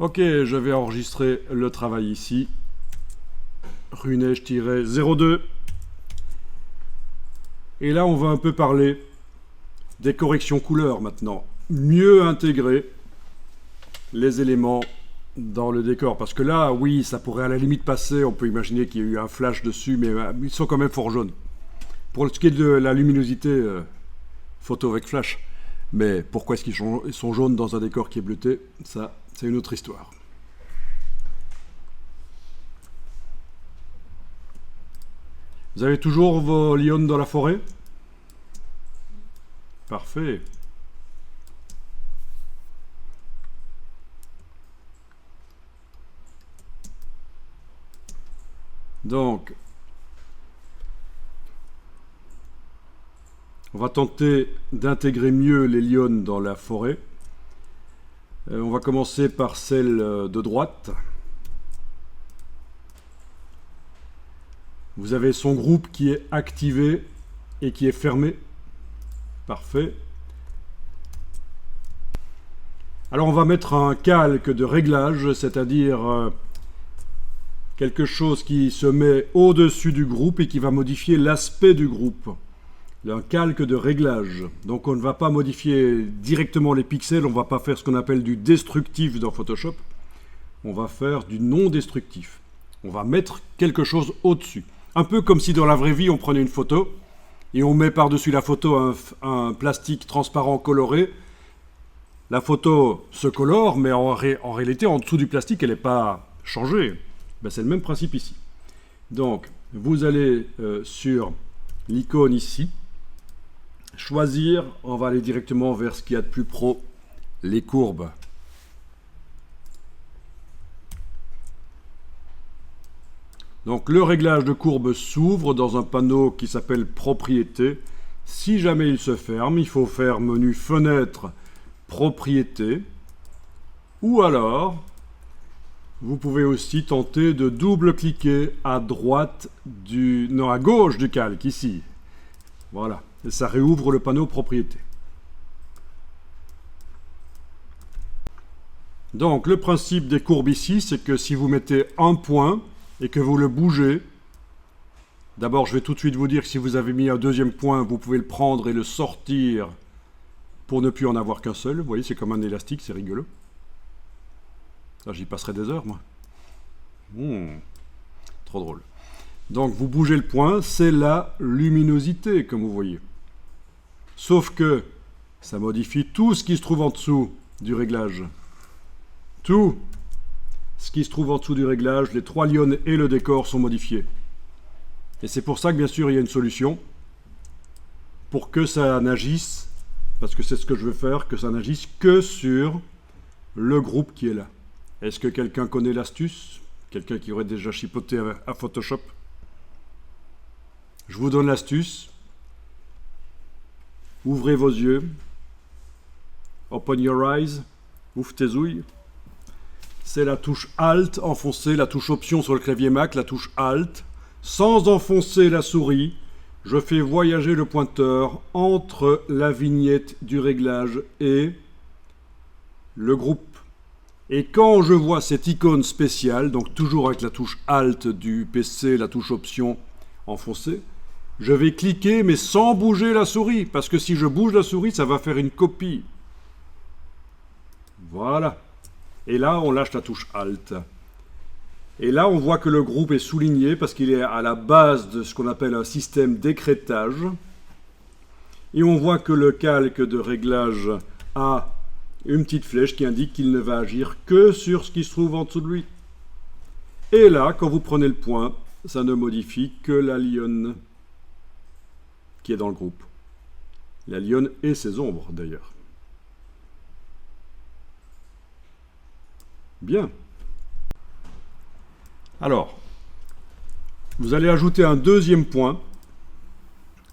Ok, je vais enregistrer le travail ici. Runège-02. Et là, on va un peu parler des corrections couleurs maintenant. Mieux intégrer les éléments dans le décor. Parce que là, oui, ça pourrait à la limite passer. On peut imaginer qu'il y a eu un flash dessus, mais ils sont quand même fort jaunes. Pour ce qui est de la luminosité, photo avec flash. Mais pourquoi est-ce qu'ils sont jaunes dans un décor qui est bleuté? Ça, c'est une autre histoire. Vous avez toujours vos lions dans la forêt? Parfait. Donc, on va tenter d'intégrer mieux les lions dans la forêt. On va commencer par celle de droite. Vous avez son groupe qui est activé et qui est fermé. Parfait. Alors on va mettre un calque de réglage, c'est-à-dire quelque chose qui se met au-dessus du groupe et qui va modifier l'aspect du groupe. Un calque de réglage. Donc on ne va pas modifier directement les pixels, on ne va pas faire ce qu'on appelle du destructif dans Photoshop. On va faire du non destructif. On va mettre quelque chose au-dessus. Un peu comme si dans la vraie vie on prenait une photo et on met par-dessus la photo un plastique transparent coloré. La photo se colore, mais en réalité en dessous du plastique elle n'est pas changée. Ben, c'est le même principe ici. Donc vous allez sur l'icône ici, choisir, on va aller directement vers ce qu'il y a de plus pro, les courbes. Donc le réglage de courbe s'ouvre dans un panneau qui s'appelle Propriétés. Si jamais il se ferme, il faut faire menu Fenêtre, Propriétés. Ou alors, vous pouvez aussi tenter de double-cliquer à gauche du calque, ici. Voilà, et ça réouvre le panneau Propriétés. Donc le principe des courbes ici, c'est que si vous mettez un point, et que vous le bougez, d'abord je vais tout de suite vous dire que si vous avez mis un deuxième point, vous pouvez le prendre et le sortir pour ne plus en avoir qu'un seul. Vous voyez, c'est comme un élastique, c'est rigolo. Ça, j'y passerai des heures, moi. Trop drôle. Donc vous bougez le point, c'est la luminosité, comme vous voyez. Sauf que ça modifie tout ce qui se trouve en dessous du réglage. Tout ce qui se trouve en dessous du réglage, les trois lions et le décor sont modifiés. Et c'est pour ça que bien sûr il y a une solution pour que ça n'agisse, parce que c'est ce que je veux faire, que ça n'agisse que sur le groupe qui est là. Est-ce que quelqu'un connaît l'astuce? Quelqu'un qui aurait déjà chipoté à Photoshop? Je vous donne l'astuce. Ouvrez vos yeux. Open your eyes. Ouvre tes ouilles. C'est la touche Alt, enfoncer la touche Option sur le clavier Mac, la touche Alt. Sans enfoncer la souris, je fais voyager le pointeur entre la vignette du réglage et le groupe. Et quand je vois cette icône spéciale, donc toujours avec la touche Alt du PC, la touche Option enfoncée, je vais cliquer mais sans bouger la souris, parce que si je bouge la souris, ça va faire une copie. Voilà. Et là, on lâche la touche Alt. Et là, on voit que le groupe est souligné parce qu'il est à la base de ce qu'on appelle un système d'écrêtage. Et on voit que le calque de réglage a une petite flèche qui indique qu'il ne va agir que sur ce qui se trouve en dessous de lui. Et là, quand vous prenez le point, ça ne modifie que la lionne qui est dans le groupe. La lionne et ses ombres, d'ailleurs. Bien. Alors, vous allez ajouter un deuxième point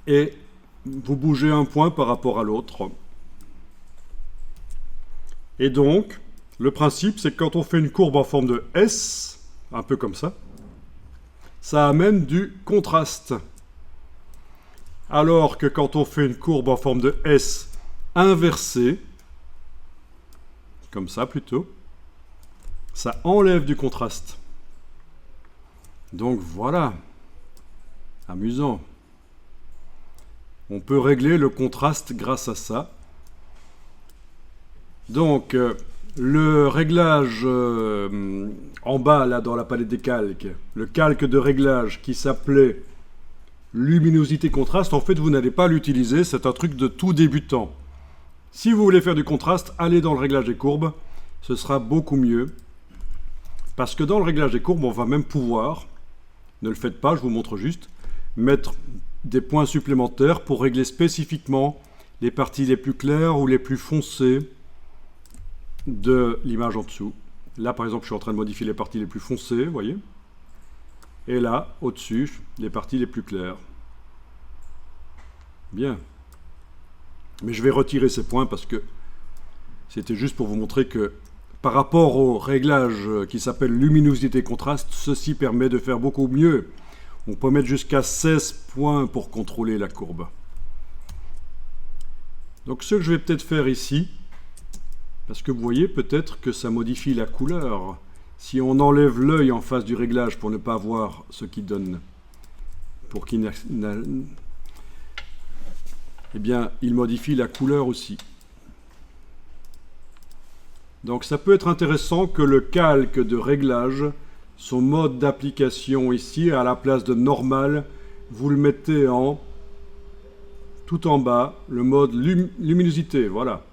et vous bougez un point par rapport à l'autre. Et donc, le principe, c'est que quand on fait une courbe en forme de S, un peu comme ça amène du contraste. Alors que quand on fait une courbe en forme de S inversée, comme ça plutôt, Ça enlève du contraste. Donc voilà, amusant. On peut régler le contraste grâce à ça. Donc, le réglage en bas, là, dans la palette des calques, le calque de réglage qui s'appelait luminosité contraste, en fait, vous n'allez pas l'utiliser, c'est un truc de tout débutant. Si vous voulez faire du contraste, allez dans le réglage des courbes, ce sera beaucoup mieux. Parce que dans le réglage des courbes, on va même pouvoir, ne le faites pas, je vous montre juste, mettre des points supplémentaires pour régler spécifiquement les parties les plus claires ou les plus foncées de l'image en dessous. Là, par exemple, je suis en train de modifier les parties les plus foncées, vous voyez. Et là, au-dessus, les parties les plus claires. Bien. Mais je vais retirer ces points parce que c'était juste pour vous montrer que par rapport au réglage qui s'appelle luminosité contraste, ceci permet de faire beaucoup mieux. On peut mettre jusqu'à 16 points pour contrôler la courbe. Donc ce que je vais peut-être faire ici, parce que vous voyez peut-être que ça modifie la couleur. Si on enlève l'œil en face du réglage pour ne pas voir ce qu'il donne, pour qu'il eh bien, il modifie la couleur aussi. Donc ça peut être intéressant que le calque de réglage, son mode d'application ici, à la place de normal, vous le mettez en tout en bas, le mode luminosité, voilà.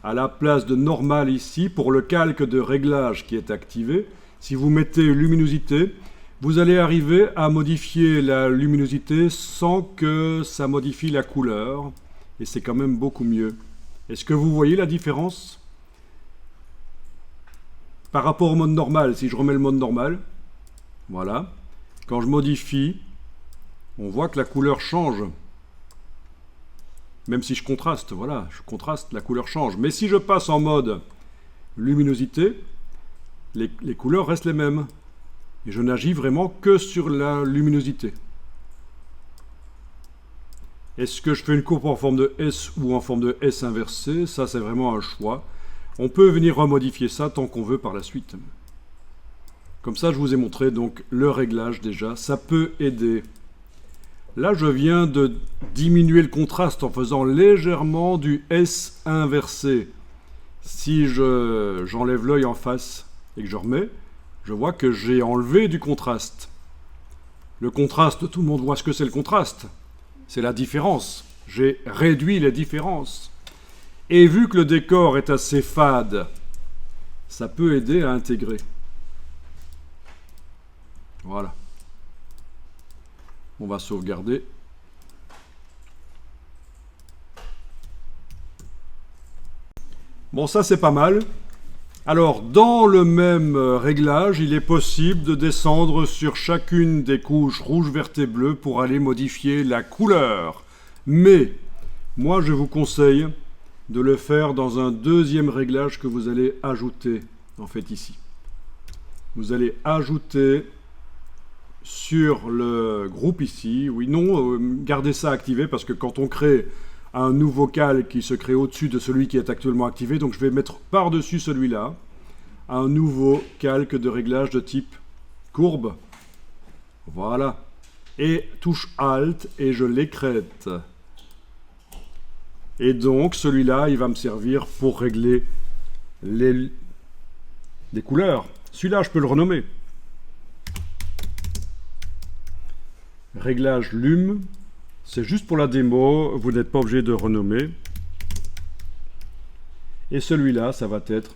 À la place de normal ici, pour le calque de réglage qui est activé, si vous mettez luminosité, vous allez arriver à modifier la luminosité sans que ça modifie la couleur. Et c'est quand même beaucoup mieux. Est-ce que vous voyez la différence ? Par rapport au mode normal, si je remets le mode normal, voilà. Quand je modifie, on voit que la couleur change. Même si je contraste, voilà, je contraste, la couleur change. Mais si je passe en mode luminosité, les couleurs restent les mêmes. Et je n'agis vraiment que sur la luminosité. Est-ce que je fais une courbe en forme de S ou en forme de S inversée? Ça, c'est vraiment un choix. On peut venir remodifier ça tant qu'on veut par la suite. Comme ça, je vous ai montré donc le réglage déjà. Ça peut aider. Là, je viens de diminuer le contraste en faisant légèrement du S inversé. Si j'enlève l'œil en face et que je remets, je vois que j'ai enlevé du contraste. Le contraste, tout le monde voit ce que c'est le contraste. C'est la différence. J'ai réduit les différences. Et vu que le décor est assez fade, ça peut aider à intégrer. Voilà. On va sauvegarder. Bon, ça c'est pas mal. Alors, dans le même réglage, il est possible de descendre sur chacune des couches rouge, verte et bleue pour aller modifier la couleur. Mais, moi je vous conseille de le faire dans un deuxième réglage que vous allez ajouter, en fait ici. Vous allez ajouter sur le groupe ici, oui, non, gardez ça activé parce que quand on crée un nouveau calque qui se crée au-dessus de celui qui est actuellement activé, donc je vais mettre par-dessus celui-là un nouveau calque de réglage de type courbe. Voilà. Et touche Alt et je l'écrète. Et donc celui-là, il va me servir pour régler les couleurs. Celui-là, je peux le renommer. Réglage Lum. C'est juste pour la démo, vous n'êtes pas obligé de renommer. Et celui-là, ça va être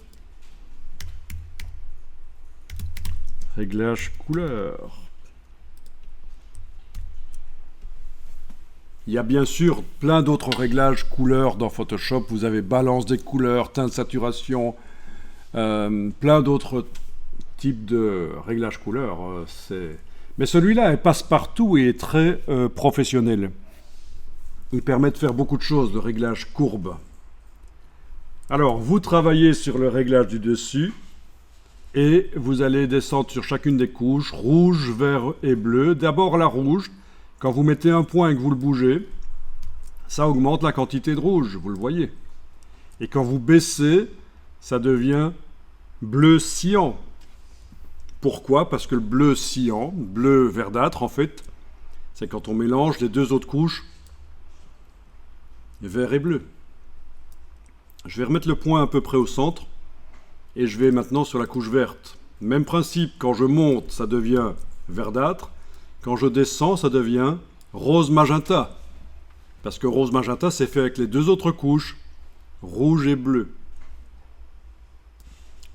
réglage couleur. Il y a bien sûr plein d'autres réglages couleurs dans Photoshop. Vous avez balance des couleurs, teinte, saturation, plein d'autres types de réglages couleurs. Mais celui-là, il passe partout et est très professionnel. Il permet de faire beaucoup de choses, de réglage courbe. Alors, vous travaillez sur le réglage du dessus et vous allez descendre sur chacune des couches, rouge, vert et bleu. D'abord la rouge, quand vous mettez un point et que vous le bougez, ça augmente la quantité de rouge, vous le voyez. Et quand vous baissez, ça devient bleu cyan. Pourquoi? Parce que le bleu cyan, bleu verdâtre en fait, c'est quand on mélange les deux autres couches, vert et bleu. Je vais remettre le point à peu près au centre et je vais maintenant sur la couche verte. Même principe, quand je monte, ça devient verdâtre. Quand je descends, ça devient rose magenta. Parce que rose magenta, c'est fait avec les deux autres couches, rouge et bleu.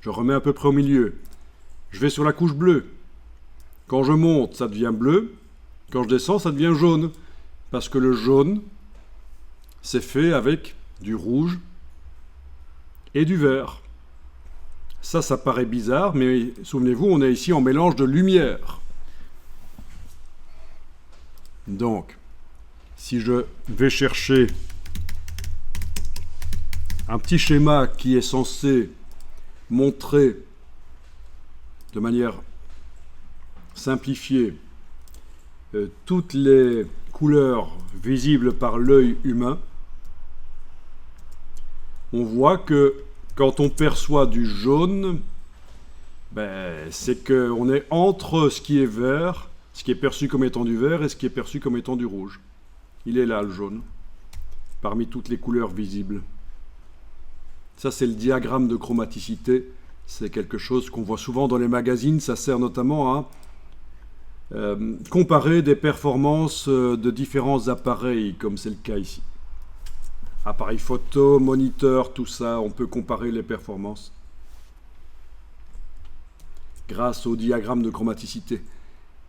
Je remets à peu près au milieu. Je vais sur la couche bleue. Quand je monte, ça devient bleu. Quand je descends, ça devient jaune. Parce que le jaune, c'est fait avec du rouge et du vert. Ça paraît bizarre, mais souvenez-vous, on est ici en mélange de lumière. Donc, si je vais chercher un petit schéma qui est censé montrer de manière simplifiée toutes les couleurs visibles par l'œil humain, on voit que quand on perçoit du jaune, c'est qu'on est entre ce qui est vert, ce qui est perçu comme étant du vert et ce qui est perçu comme étant du rouge. Il est là, le jaune, parmi toutes les couleurs visibles. Ça, c'est le diagramme de chromaticité. C'est quelque chose qu'on voit souvent dans les magazines. Ça sert notamment à comparer des performances de différents appareils, comme c'est le cas ici. Appareil photo, moniteur, tout ça, on peut comparer les performances grâce au diagramme de chromaticité.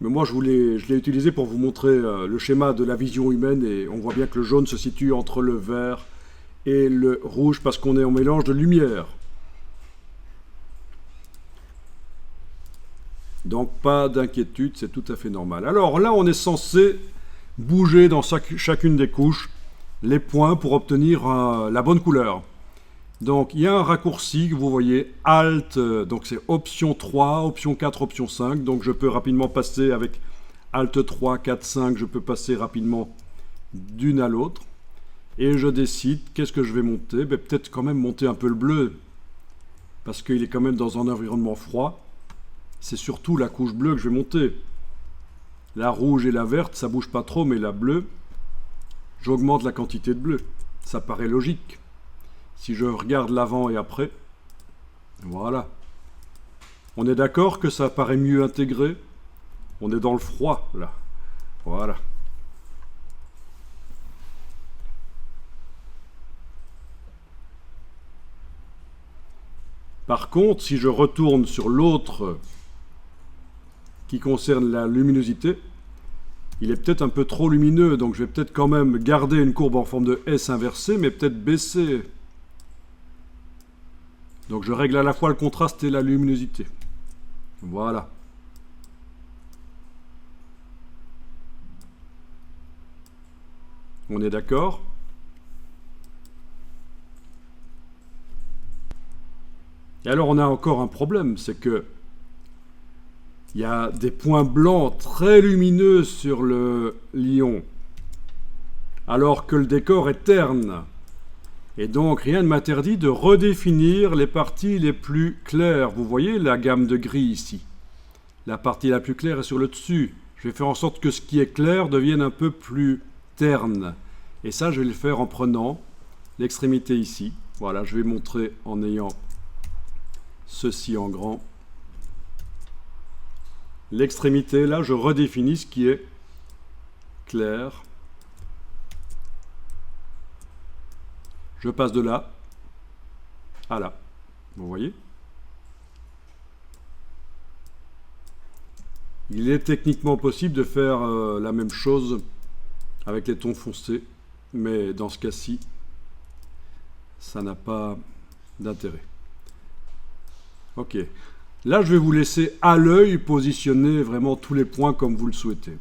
Mais moi, je l'ai utilisé pour vous montrer le schéma de la vision humaine et on voit bien que le jaune se situe entre le vert et le rouge parce qu'on est en mélange de lumière. Donc pas d'inquiétude, c'est tout à fait normal. Alors là, on est censé bouger dans chacune des couches les points pour obtenir la bonne couleur. Donc il y a un raccourci que vous voyez, Alt, donc c'est option 3, option 4, option 5. Donc je peux rapidement passer avec Alt 3, 4, 5, je peux passer rapidement d'une à l'autre. Et je décide, qu'est-ce que je vais monter? Peut-être quand même monter un peu le bleu, parce qu'il est quand même dans un environnement froid. C'est surtout la couche bleue que je vais monter. La rouge et la verte, ça bouge pas trop, mais la bleue, j'augmente la quantité de bleu. Ça paraît logique. Si je regarde l'avant et après, voilà. On est d'accord que ça paraît mieux intégré? On est dans le froid, là. Voilà. Par contre, si je retourne sur l'autre qui concerne la luminosité, il est peut-être un peu trop lumineux, donc je vais peut-être quand même garder une courbe en forme de S inversée, mais peut-être baisser. Donc je règle à la fois le contraste et la luminosité. Voilà. On est d'accord? Et alors on a encore un problème, c'est que il y a des points blancs très lumineux sur le lion, alors que le décor est terne. Et donc rien ne m'interdit de redéfinir les parties les plus claires. Vous voyez la gamme de gris ici. La partie la plus claire est sur le dessus. Je vais faire en sorte que ce qui est clair devienne un peu plus terne. Et ça, je vais le faire en prenant l'extrémité ici. Voilà, je vais montrer en ayant ceci en grand. L'extrémité, là, je redéfinis ce qui est clair. Je passe de là à là. Vous voyez? Il est techniquement possible de faire la même chose avec les tons foncés, mais dans ce cas-ci, ça n'a pas d'intérêt. Ok. Là, je vais vous laisser à l'œil positionner vraiment tous les points comme vous le souhaitez.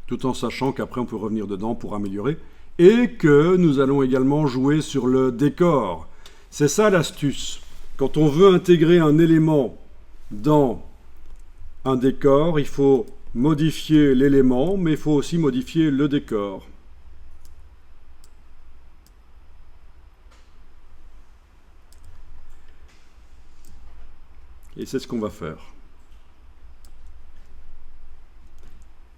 Tout en sachant qu'après on peut revenir dedans pour améliorer, et que nous allons également jouer sur le décor. C'est ça l'astuce. Quand on veut intégrer un élément dans un décor, il faut modifier l'élément, mais il faut aussi modifier le décor. Et c'est ce qu'on va faire.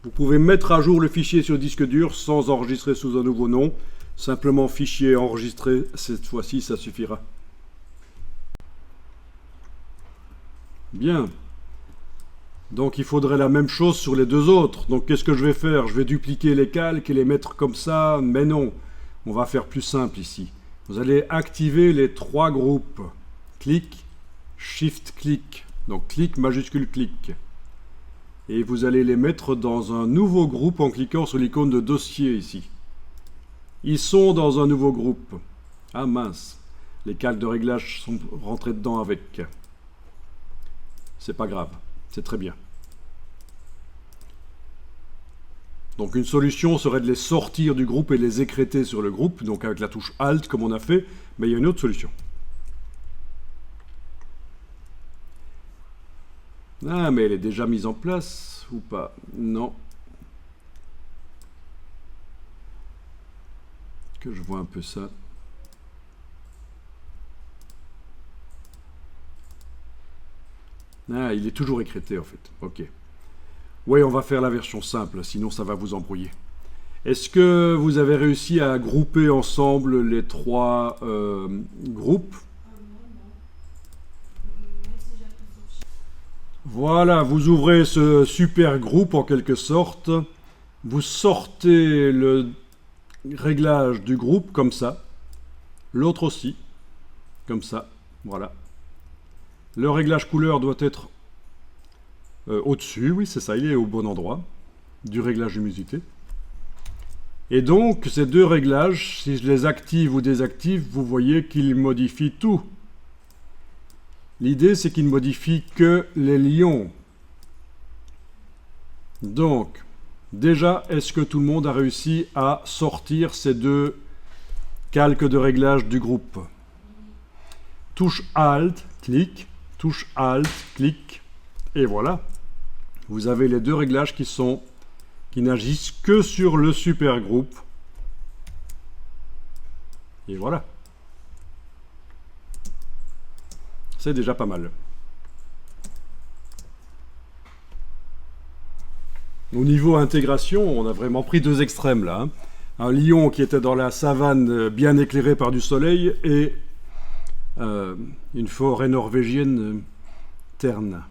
Vous pouvez mettre à jour le fichier sur disque dur sans enregistrer sous un nouveau nom. Simplement fichier enregistré, cette fois-ci ça suffira. Bien. Donc il faudrait la même chose sur les deux autres. Donc qu'est-ce que je vais faire? Je vais dupliquer les calques et les mettre comme ça? Mais non, on va faire plus simple ici. Vous allez activer les trois groupes. Clic, Shift, clic. Donc clic, majuscule, clic. Et vous allez les mettre dans un nouveau groupe en cliquant sur l'icône de dossier ici. Ils sont dans un nouveau groupe. Ah mince, les calques de réglage sont rentrés dedans avec. C'est pas grave, c'est très bien. Donc une solution serait de les sortir du groupe et les écrêter sur le groupe, donc avec la touche Alt comme on a fait, mais il y a une autre solution. Ah, mais elle est déjà mise en place, ou pas? Non. Que je vois un peu ça. Ah, il est toujours écrété en fait. Ok. Oui, on va faire la version simple, sinon ça va vous embrouiller. Est-ce que vous avez réussi à grouper ensemble les trois groupes? Voilà, vous ouvrez ce super groupe en quelque sorte. Vous sortez le réglage du groupe comme ça. L'autre aussi, comme ça. Voilà. Le réglage couleur doit être au-dessus, oui, c'est ça, il est au bon endroit du réglage d'humidité. Et donc, ces deux réglages, si je les active ou désactive, vous voyez qu'ils modifient tout. L'idée, c'est qu'ils ne modifient que les lions. Donc, déjà, est-ce que tout le monde a réussi à sortir ces deux calques de réglage du groupe? Touche Alt, clic, touche Alt, clic, et voilà. Vous avez les deux réglages qui n'agissent que sur le super groupe. Et voilà. C'est déjà pas mal. Au niveau intégration, on a vraiment pris deux extrêmes là. Hein. Un lion qui était dans la savane bien éclairé par du soleil et une forêt norvégienne terne.